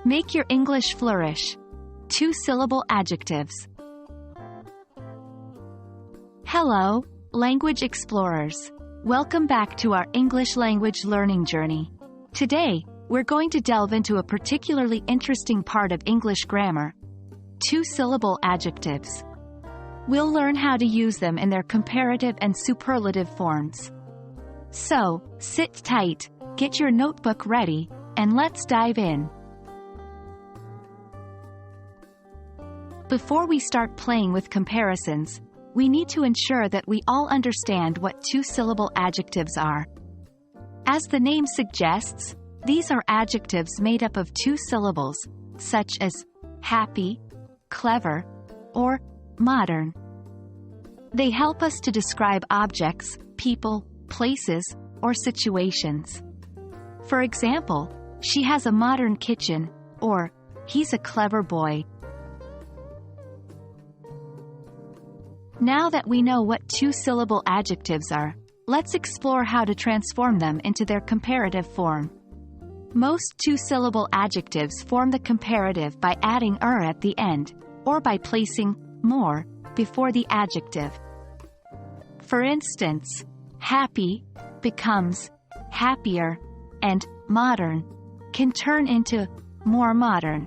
Make your English flourish. Two-syllable adjectives. Hello, language explorers. Welcome back to our English language learning journey. Today, we're going to delve into a particularly interesting part of English grammar: two-syllable adjectives. We'll learn how to use them in their comparative and superlative forms. So, sit tight, get your notebook ready, and let's dive in. Before we start playing with comparisons, we need to ensure that we all understand what two-syllable adjectives are. As the name suggests, these are adjectives made up of two syllables, such as happy, clever, or modern. They help us to describe objects, people, places, or situations. For example, she has a modern kitchen, or he's a clever boy. Now that we know what two-syllable adjectives are, let's explore how to transform them into their comparative form. Most two-syllable adjectives form the comparative by adding "er" at the end, or by placing "more" before the adjective. For instance, happy becomes happier, and modern can turn into more modern.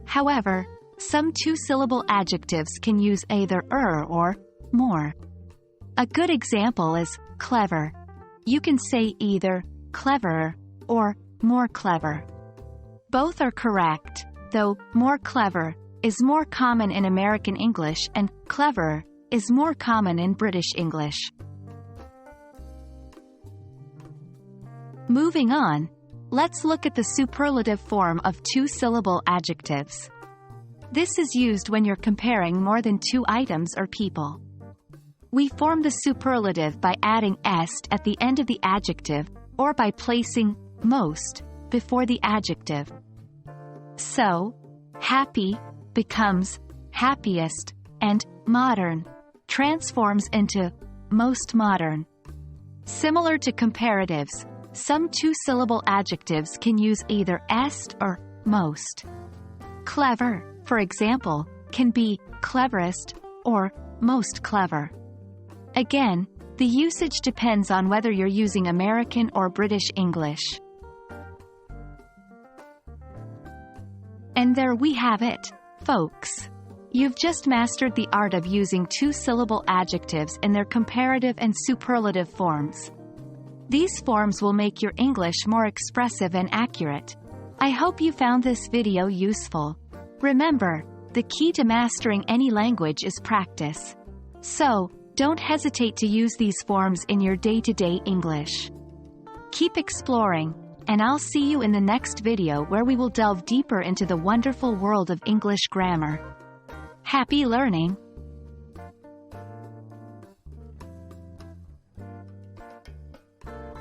However, some two-syllable adjectives can use either "er" or "more." A good example is clever. You can say either cleverer or more clever. Both are correct, though more clever is more common in American English and cleverer is more common in British English. Moving on, let's look at the superlative form of two-syllable adjectives. This is used when you're comparing more than two items or people. We form the superlative by adding est at the end of the adjective, or by placing most before the adjective. So, happy becomes happiest, and modern transforms into most modern. Similar to comparatives, some two-syllable adjectives can use either est or most. Clever, for example, can be cleverest or most clever. Again, the usage depends on whether you're using American or British English. And there we have it, folks. You've just mastered the art of using two-syllable adjectives in their comparative and superlative forms. These forms will make your English more expressive and accurate. I hope you found this video useful. Remember, the key to mastering any language is practice. So, don't hesitate to use these forms in your day-to-day English. Keep exploring, and I'll see you in the next video where we will delve deeper into the wonderful world of English grammar. Happy learning!